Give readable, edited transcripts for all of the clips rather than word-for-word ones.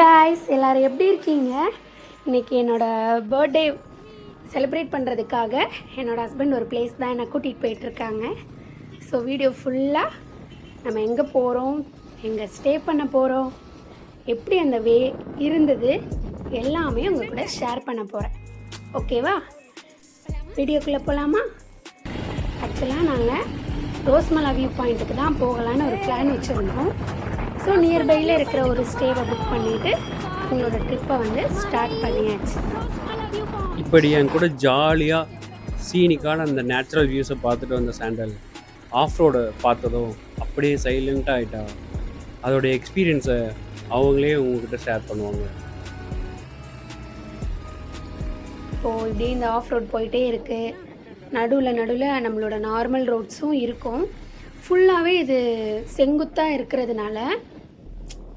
Guys, எல்லோரும் எப்படி இருக்கீங்க? இன்றைக்கி என்னோடய பர்த்டே செலிப்ரேட் பண்ணுறதுக்காக என்னோடய ஹஸ்பண்ட் ஒரு பிளேஸ் தான் என்னை கூட்டிகிட்டு போயிட்டுருக்காங்க. ஸோ வீடியோ ஃபுல்லாக நம்ம எங்கே போகிறோம், எங்கே ஸ்டே பண்ண போகிறோம், எப்படி அந்த இருந்தது எல்லாமே உங்கள் கூட ஷேர் பண்ண போகிறேன். ஓகேவா? வீடியோக்குள்ளே போகலாமா? ஆக்சுவலாக நாங்கள் ரோஸ்மலா வியூ பாயிண்ட்டுக்கு தான் போகலான்னு ஒரு பிளான் வச்சுருந்தோம். ஸோ நியர்பையில் இருக்கிற ஒரு ஸ்டேவை புக் பண்ணிவிட்டு உங்களோட ட்ரிப்பை வந்து ஸ்டார்ட் பண்ணியாச்சு. இப்படி என் கூட ஜாலியாக சீனிக்கான அந்த நேச்சுரல் வியூஸை பார்த்துட்டு வந்த சாண்டல் ஆஃப் ரோடை பார்த்ததும் அப்படியே சைலண்ட்டாக ஆகிட்டா. அதோடைய எக்ஸ்பீரியன்ஸை அவங்களே உங்ககிட்ட ஷேர் பண்ணுவாங்க. இப்போது இப்படி இந்த ஆஃப் ரோட் போயிட்டே இருக்குது. நடுவில் நம்மளோட நார்மல் ரோட்ஸும் இருக்கும். ஃபுல்லாகவே இது செங்குத்தாக இருக்கிறதுனால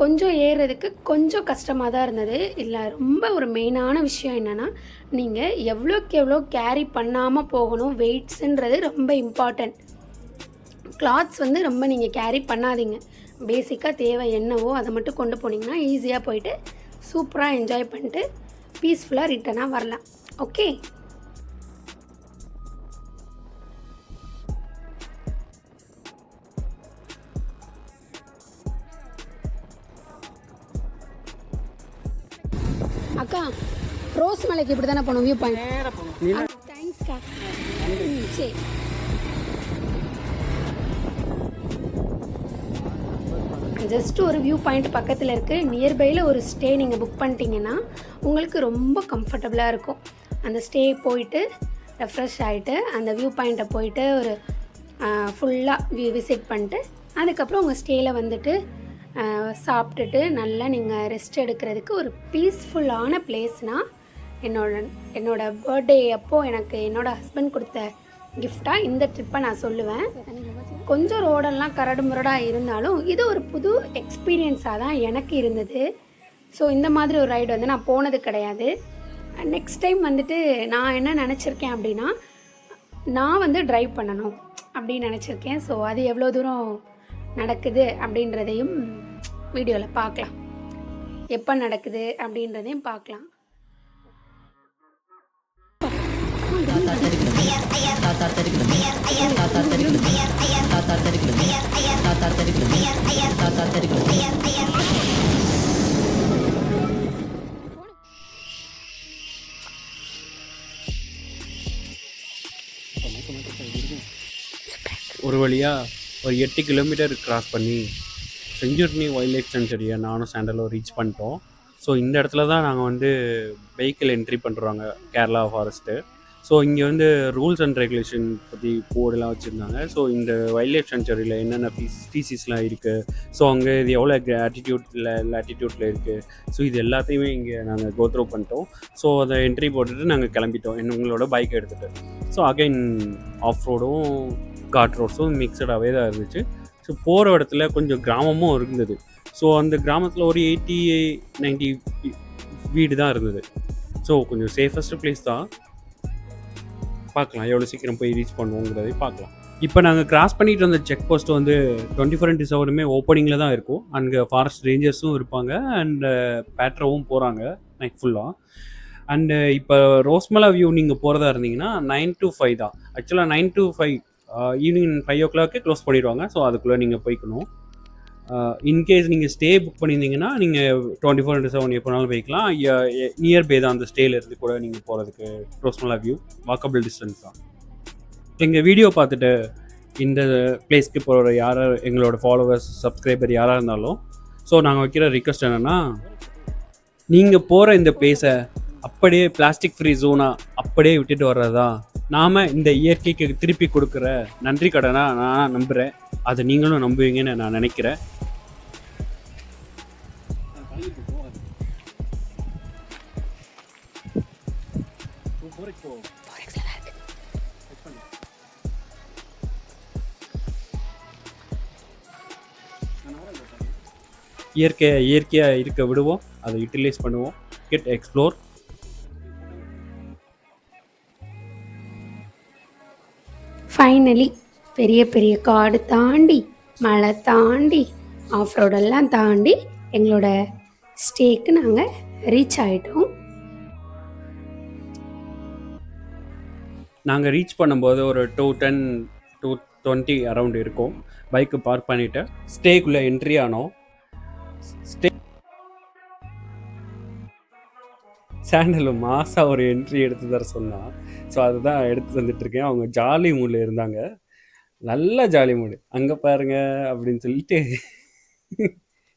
கொஞ்சம் ஏறுறதுக்கு கொஞ்சம் கஷ்டமாக தான் இருந்தது. இல்லை, ரொம்ப ஒரு மெயினான விஷயம் என்னென்னா, நீங்கள் எவ்வளோக்கு எவ்வளோ கேரி பண்ணாமல் போகணும். வெயிட்ஸுன்றது ரொம்ப இம்பார்ட்டண்ட். கிளாத்ஸ் வந்து ரொம்ப நீங்கள் கேரி பண்ணாதீங்க. பேசிக்காக தேவை என்னவோ அதை மட்டும் கொண்டு போனீங்கன்னா ஈஸியாக போயிட்டு சூப்பராக என்ஜாய் பண்ணிட்டு பீஸ்ஃபுல்லாக ரிட்டனாக வரலாம். ஓகே, அக்கா, ரோஸ் மலைக்கு இப்படி தானே போகணும் வியூ பாயிண்ட்? தேங்க்ஸ்க்கா. சரி, ஜஸ்ட் ஒரு வியூ பாயிண்ட் பக்கத்தில் இருக்குது. நியர்பையில் ஒரு ஸ்டே நீங்கள் புக் பண்ணிட்டீங்கன்னா உங்களுக்கு ரொம்ப கம்ஃபர்டபுளாக இருக்கும். அந்த ஸ்டே போயிட்டு ரெஃப்ரெஷ் ஆகிட்டு அந்த வியூ பாயிண்ட்டை போயிட்டு ஒரு ஃபுல்லாக விசிட் பண்ணிட்டு அதுக்கப்புறம் உங்கள் ஸ்டேயில் வந்துட்டு சாப்பிட்டுட்டு நல்லா நீங்கள் ரெஸ்ட் எடுக்கிறதுக்கு ஒரு பீஸ்ஃபுல்லான பிளேஸ்னால் என்னோட பர்த்டே அப்போது எனக்கு என்னோடய ஹஸ்பண்ட் கொடுத்த கிஃப்டாக இந்த ட்ரிப்பை நான் சொல்லுவேன். கொஞ்சம் ரோடெல்லாம் கரடு முரடாக இருந்தாலும் இது ஒரு புது எக்ஸ்பீரியன்ஸாக தான் எனக்கு இருந்தது. ஸோ இந்த மாதிரி ஒரு ரைடு வந்து நான் போனது கிடையாது. நெக்ஸ்ட் டைம் வந்துட்டு நான் என்ன நினச்சிருக்கேன் அப்படின்னா, நான் வந்து ட்ரைவ் பண்ணணும் அப்படின்னு நினச்சிருக்கேன். ஸோ அது எவ்வளோ தூரம் நடக்குது அப்படின்றதையும் வீடியோவில் பார்க்கலாம். எப்போ நடக்குது அப்படின்றதையும் பார்க்கலாம். ஒரு வழியாக ஒரு 8 கிலோமீட்டர் கிராஸ் பண்ணி செஞ்சுர்னி வைல்ட் லைஃப் சென்ச்சுரியை நானும் சாண்டலும் ரீச் பண்ணிட்டோம். ஸோ இந்த இடத்துல தான் நாங்கள் வந்து வெஹிக்கிள் என்ட்ரி பண்ணுறாங்க கேரளா ஃபாரஸ்ட்டு. ஸோ இங்கே வந்து ரூல்ஸ் அண்ட் ரெகுலேஷன் பற்றி போர்டெலாம் வச்சுருந்தாங்க. ஸோ இந்த வைல்ட் லைஃப் சென்ச்சுரியில் என்னென்ன ஸ்பீசிஸ்லாம் இருக்குது, ஸோ அங்கே இது எவ்வளோ லேட்டிடியூட்டில் இருக்குது, ஸோ இது எல்லாத்தையுமே இங்கே நாங்கள் கோத்ரூ பண்ணிட்டோம். ஸோ அதை என்ட்ரி போட்டுட்டு நாங்கள் கிளம்பிட்டோம் எங்களோட பைக் எடுத்துகிட்டு. ஸோ அகைன் ஆஃப் ரோடும் காட் ரோட்ஸும் மிக்சடாகவே தான் இருந்துச்சு. ஸோ போகிற இடத்துல கொஞ்சம் கிராமமும் இருந்தது. ஸோ அந்த கிராமத்தில் ஒரு 80-90 வீடு தான் இருந்தது. ஸோ கொஞ்சம் சேஃபஸ்ட் பிளேஸ் தான். பார்க்கலாம் எவ்வளோ சீக்கிரம் போய் ரீச் பண்ணுவோங்கிறதை பார்க்கலாம். இப்போ நாங்கள் கிராஸ் பண்ணிட்டு வந்த செக் போஸ்ட் வந்து 24/7 ஓப்பனிங்கில் தான் இருக்கும். அங்கே ஃபாரஸ்ட் ரேஞ்சர்ஸும் இருப்பாங்க அண்ட் பேட்ரோவும் போகிறாங்க நைட் ஃபுல்லாக. அண்டு இப்போ ரோஸ்மலா வியூ நீங்கள் போகிறதா இருந்தீங்கன்னா 9 to 5 தான். ஆக்சுவலாக 9 to 5 ஈவினிங் 5 o'clock க்ளோஸ் பண்ணிடுவாங்க. ஸோ அதுக்குள்ளே நீங்கள் போய்க்கணும். இன்கேஸ் நீங்கள் ஸ்டே புக் பண்ணியிருந்தீங்கன்னா நீங்கள் 24/7 எப்போனாலும் போய்க்கலாம். நியர்பை தான் அந்த ஸ்டேலேருந்து கூட நீங்கள் போகிறதுக்கு ரோஸ்மலா வியூ வாக்கபிள் டிஸ்டன்ஸ் தான். எங்கள் வீடியோ பார்த்துட்டு இந்த பிளேஸ்க்கு போகிற எங்களோட ஃபாலோவர்ஸ் சப்ஸ்கிரைபர் யாராக இருந்தாலும், ஸோ நாங்கள் வைக்கிற ரிக்வெஸ்ட் என்னென்னா, நீங்கள் போகிற இந்த பிளேஸை அப்படியே பிளாஸ்டிக் ஃப்ரீ ஜோனாக அப்படியே விட்டுட்டு வர்றதா நாம் இந்த இயற்கைக்கு திருப்பி கொடுக்குற நன்றி கடனாக நான் நம்புகிறேன். அதை நீங்களும் நம்புவீங்கன்னு நான் நினைக்கிறேன். இயற்கையாக இருக்க விடுவோம், அதை யூட்டிலைஸ் பண்ணுவோம். Get explore. ஃபைனலி பெரிய பெரிய காடு தாண்டி மலை தாண்டி ஆஃப் ரோடெல்லாம் தாண்டி எங்களோட ஸ்டேக்கு நாங்கள் ரீச் ஆகிட்டோம். நாங்கள் ரீச் பண்ணும்போது ஒரு 2:10 2:20 அரவுண்ட் இருக்கும். பைக்கு பார்க் பண்ணிவிட்டு ஸ்டேக்குள்ளே என்ட்ரி ஆனோம். சாண்டல் மாதம் ஒரு என்ட்ரி எடுத்து தர சொன்னான். ஸோ அதுதான் எடுத்து வந்துட்டுருக்கேன். அவங்க ஜாலி மூடில் இருந்தாங்க, நல்ல ஜாலி மூடு. அங்கே பாருங்க அப்படின்னு சொல்லிட்டு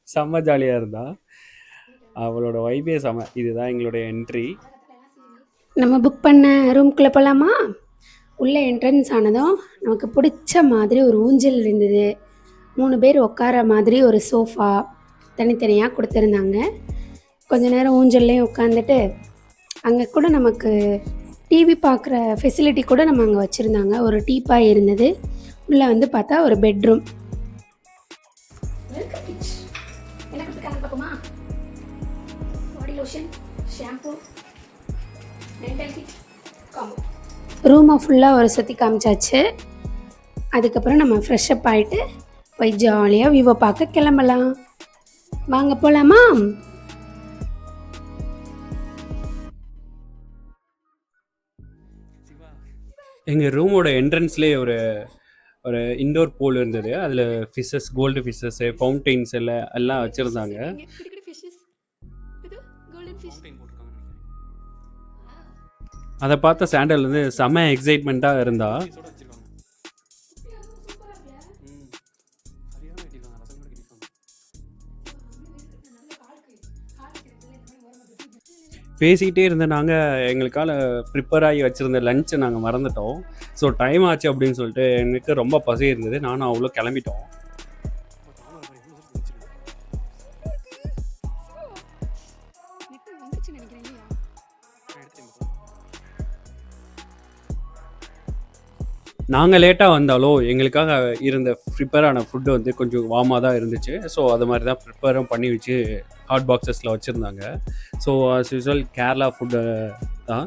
செம்ம ஜாலியாக இருந்தா. அவளோட வைபே செம்ம. இதுதான் எங்களுடைய என்ட்ரி. நம்ம புக் பண்ண ரூம்குள்ளே போகலாமா? உள்ளே என்ட்ரன்ஸ் ஆனதும் நமக்கு பிடிச்ச மாதிரி ஒரு ஊஞ்சல் இருந்தது. 3 பேர் உட்கார மாதிரி ஒரு சோஃபா தனித்தனியாக கொடுத்துருந்தாங்க. கொஞ்ச நேரம் ஊஞ்சல்லையும் உட்காந்துட்டு அங்கே கூட நமக்கு டிவி பார்க்குற ஃபெசிலிட்டி கூட நம்ம அங்கே வச்சுருந்தாங்க. ஒரு டீப்பாய் இருந்தது. உள்ளே வந்து பார்த்தா ஒரு பெட்ரூம். ரூமை ஃபுல்லாக ஒரு சுற்றி காமிச்சாச்சு. அதுக்கப்புறம் நம்ம ஃப்ரெஷ்அப் ஆகிட்டு போய் ஜாலியாக வியூவை பார்க்க கிளம்பலாம். வாங்க போகலாமா? எங்கள் ரூமோட என்ட்ரன்ஸ்லேயே ஒரு இன்டோர் பூல் இருந்தது. அதில் ஃபிஷ்ஷஸ், கோல்டு ஃபிஷ்ஷஸ்ஸு, ஃபவுண்டெயின்ஸ் எல்லாம் வச்சுருந்தாங்க. அதை பார்த்த சாண்டல் வந்து செம்ம எக்ஸைட்மெண்ட்டாக இருந்தா. பேசிக்கிட்டே இருந்த நாங்கள் எங்களுக்கால ப்ரிப்பேர் ஆகி வச்சுருந்த லஞ்சை நாங்கள் மறந்துட்டோம். ஸோ டைம் ஆச்சு அப்படின்னு சொல்லிட்டு எனக்கு ரொம்ப பசி இருந்தது. நானும் அவ்வளோ கிளம்பிட்டோம். நாங்கள் லேட்டாக வந்தாலும் எங்களுக்காக இருந்த ப்ரிப்பேரான ஃபுட்டு வந்து கொஞ்சம் வார்மாக தான் இருந்துச்சு. ஸோ அது மாதிரி தான் ப்ரிப்பேரும் பண்ணி வச்சு ஹாட் பாக்ஸஸில் வச்சுருந்தாங்க. So as usual Kerala food தான்.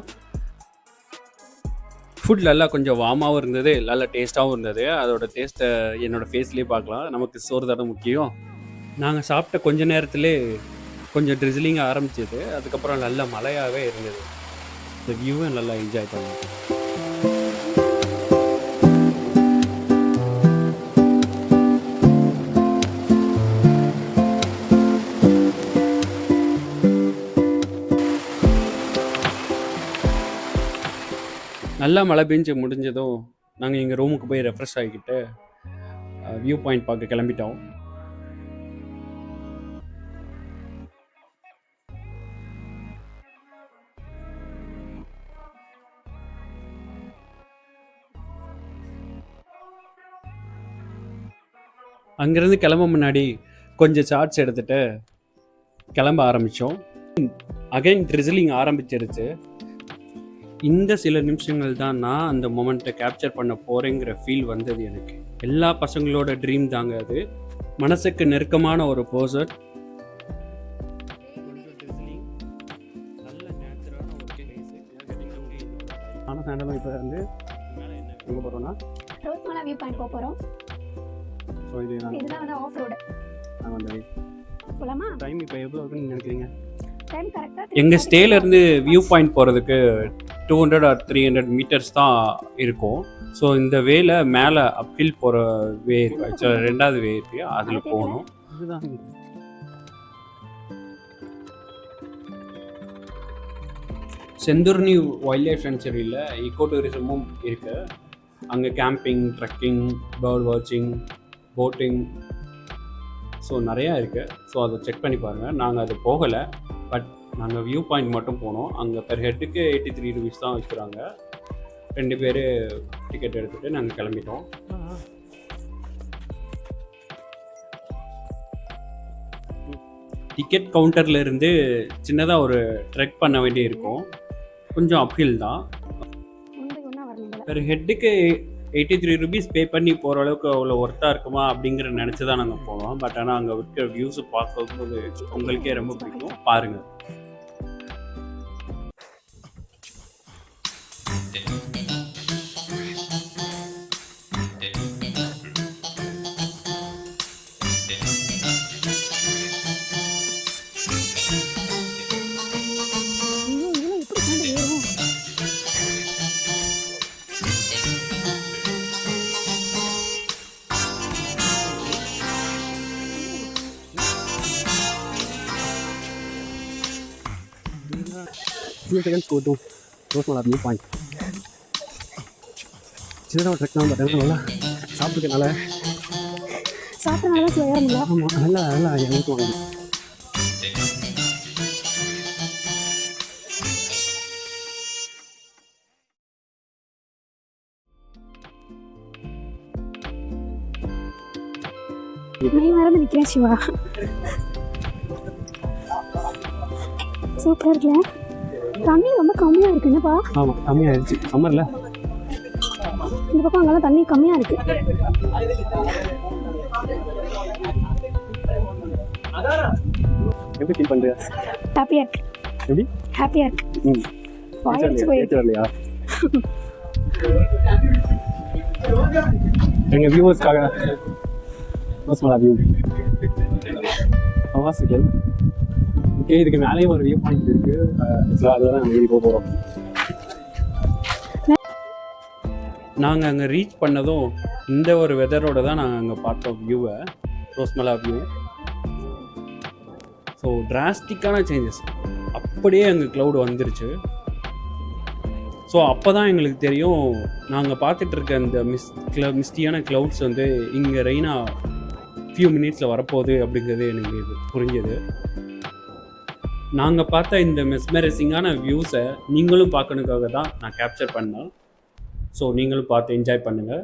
ஃபுட் நல்லா கொஞ்சம் வார்மாகவும் இருந்தது, நல்லா டேஸ்ட்டாகவும் இருந்தது. அதோட டேஸ்ட்டை என்னோடய ஃபேஸ்லேயே பார்க்கலாம். நமக்கு சோறு தானே முக்கியம். நாங்கள் சாப்பிட்ட கொஞ்ச நேரத்துலே கொஞ்சம் ட்ரிஸ்லிங் ஆரம்பிச்சது. அதுக்கப்புறம் நல்ல மழையாகவே இருந்தது. இந்த வியூவை நல்லா என்ஜாய் பண்ணோம். நல்லா மழை பெஞ்சு முடிஞ்சதும் நாங்கள் எங்கள் ரூமுக்கு போய் ரெஃப்ரெஷ் ஆகிக்கிட்டு வியூ பாயிண்ட் பார்க்க கிளம்பிட்டோம். அங்கேருந்து கிளம்ப முன்னாடி கொஞ்சம் ஷார்ட்ஸ் எடுத்துகிட்டு கிளம்ப ஆரம்பித்தோம். அகைன் ட்ரிஸ்லிங் ஆரம்பிச்சிருச்சு. இந்த சில நிமிஷங்கள் தான் நான் அந்த மொமெண்ட்டை கேப்சர் பண்ண போகிறேங்கிற ஃபீல் வந்தது எனக்கு. எல்லா பசங்களோட ட்ரீம் தாங்க அது. மனசுக்கு நெருக்கமான ஒரு போசர். ஆனால் சாண்டலும் இப்போ வந்து எங்கே போகிறோன்னா ரோஸ்மலா வியூ பாயிண்ட் போகிறோம். ஸோ இதுதான் வந்து ஆஃப் ரோடு. நான் வந்து போகலாமா? டைம் இப்போ எவ்வளோ இருக்குன்னு நினைக்கிறீங்க? டைம் கரெக்டாக எங்கள் ஸ்டேலேருந்து வியூ பாயிண்ட் போகிறதுக்கு 200 or 300 மீட்டர்ஸ் தான் இருக்கும். ஸோ இந்த வேல மேலே அப்பில் போகிற வே இருக்கு, ரெண்டாவது வே இருக்குது, அதில் போகணும். இதுதான் செந்துர்னி வைல்ட் லைஃப் சென்ச்சுரியில் ஈகோ டூரிசமும் இருக்குது. அங்கே கேம்பிங், ட்ரெக்கிங், பேர்ட் வாட்சிங், போட்டிங், ஸோ நிறையா இருக்குது. ஸோ அதை செக் பண்ணி பாருங்கள். நாங்கள் அது போகலை, பட் நாங்கள் வியூ பாயிண்ட் மட்டும் போனோம். அங்கே பெர் ஹெட்டுக்கு 83 rupees தான் வைக்கிறாங்க. 2 பேர் டிக்கெட் எடுத்துகிட்டு நாங்கள் கிளம்பிட்டோம். டிக்கெட் கவுண்டரில் இருந்து சின்னதாக ஒரு ட்ரெக் பண்ண வேண்டி இருக்கும். கொஞ்சம் அப்ஹில் தான். பெர் ஹெட்டுக்கு 83 rupees பே பண்ணி போகிற அளவுக்கு அவ்வளோ ஒர்த்தாக இருக்குமா அப்படிங்கிற நினச்சி தான் நாங்கள் போனோம். பட் ஆனால் அங்கே இருக்கிற வியூஸை பார்க்கும்போது உங்களுக்கே ரொம்ப பிடிக்கும். பாருங்கள். few seconds go to Rosmala view point. சின்னதாக ட்ரெக் தான் பட் நல்லா சாப்பிட்டுக்கனால சாப்பிட்றனால ஏறணுங்களா? ஆமாம் நல்லா நல்லா எனக்கு வாங்கி நீ மறந்து நிற்கிறேன் சிவா. சூப்பராக இருக்குல்ல? தண்ணி ரொம்ப கம்மியாக இருக்கு என்னப்பா? ஆமாம் கம்மியாகிடுச்சு சம்மரில். இந்த பக்கம் அங்கெல்லாம் தண்ணி கம்மியாக இருக்கு. எப்படி ஃபீல் பண்ணுறியா? ஹாப்பியாக இருக்கு. எப்படி ஹாப்பியாக இருக்கு. வாயிடுச்சு போயிடுச்சு. இல்லையா எங்கள் வியூவர்ஸ்க்காக Rosmala view. வாசிக்கல் ஓகே. இதுக்கு மேலேயும் ஒரு வியூ பாயிண்ட் இருக்குது. ஸோ அதில் தான் நம்ம போக போகிறோம். நாங்கள் அங்கே ரீச் பண்ணதும் இந்த ஒரு வெதரோடு தான் நாங்கள் அங்கே பார்த்தோம் வியூவை, Rosmala வியூ. ஸோ டிராஸ்டிக்கான சேஞ்சஸ், அப்படியே அங்கே க்ளவுட் வந்துருச்சு. ஸோ அப்போ தான் எங்களுக்கு தெரியும் நாங்கள் பார்த்துட்டு இருக்க அந்த மிஸ்டியான க்ளவுட்ஸ் வந்து இங்கே ரெயினாக ஃபியூ மினிட்ஸில் வரப்போகுது அப்படிங்கிறது எனக்கு இது புரிஞ்சது. நாங்கள் பார்த்த இந்த மெஸ்மரைசிங்கான வியூஸை நீங்களும் பார்க்கணுக்காக தான் நான் கேப்சர் பண்ணேன். ஸோ நீங்களும் பார்த்து என்ஜாய் பண்ணுங்கள்.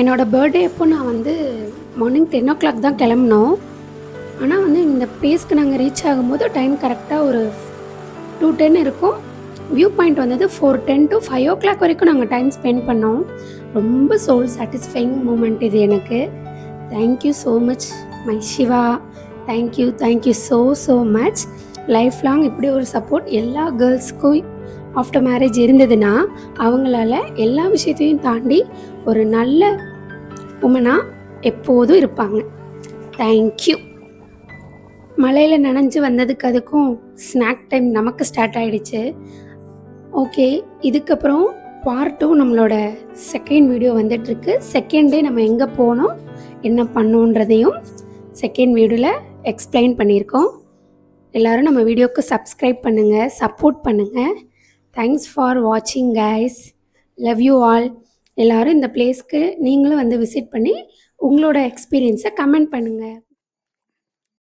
என்னோடய பர்த்டே அப்போ நான் வந்து மார்னிங் 10 o'clock தான் கிளம்புனோம். ஆனால் வந்து இந்த பிளேஸ்க்கு நாங்கள் ரீச் ஆகும்போது டைம் கரெக்டாக ஒரு 2:10 இருக்கும். வியூ பாயிண்ட் வந்தது 4:10 to 5 o'clock வரைக்கும் நாங்கள் டைம் ஸ்பெண்ட் பண்ணோம். ரொம்ப சோல் சாட்டிஸ்ஃபைங் மூமெண்ட் இது எனக்கு. Thank you so much my Siva. Thank you so much. Life long இப்படி ஒரு சப்போர்ட் எல்லா கேர்ள்ஸுக்கும் ஆஃப்டர் மேரேஜ் இருந்ததுன்னா அவங்களால எல்லா விஷயத்தையும் தாண்டி ஒரு நல்ல உமனாக எப்போதும் இருப்பாங்க. தேங்க்யூ. மழையில் நனைஞ்சு வந்ததுக்கு அதுக்கும் ஸ்நாக் டைம் நமக்கு ஸ்டார்ட் ஆகிடுச்சு. ஓகே, இதுக்கப்புறம் பார்ட் 2 நம்மளோட செகண்ட் வீடியோ வந்துட்டுருக்கு. செகண்ட் டே நம்ம எங்கே போனோம் என்ன பண்ணோன்றதையும் செகண்ட் வீடியோவில் எக்ஸ்பிளைன் பண்ணியிருக்கோம். எல்லோரும் நம்ம வீடியோவுக்கு சப்ஸ்கிரைப் பண்ணுங்கள், சப்போர்ட் பண்ணுங்கள். தேங்க்ஸ் ஃபார் வாட்சிங் கைஸ். Love you all. எல்லோரும் இந்த பிளேஸ்க்கு நீங்களும் வந்து விசிட் பண்ணி உங்களோட எக்ஸ்பீரியன்ஸை கமெண்ட் பண்ணுங்கள்.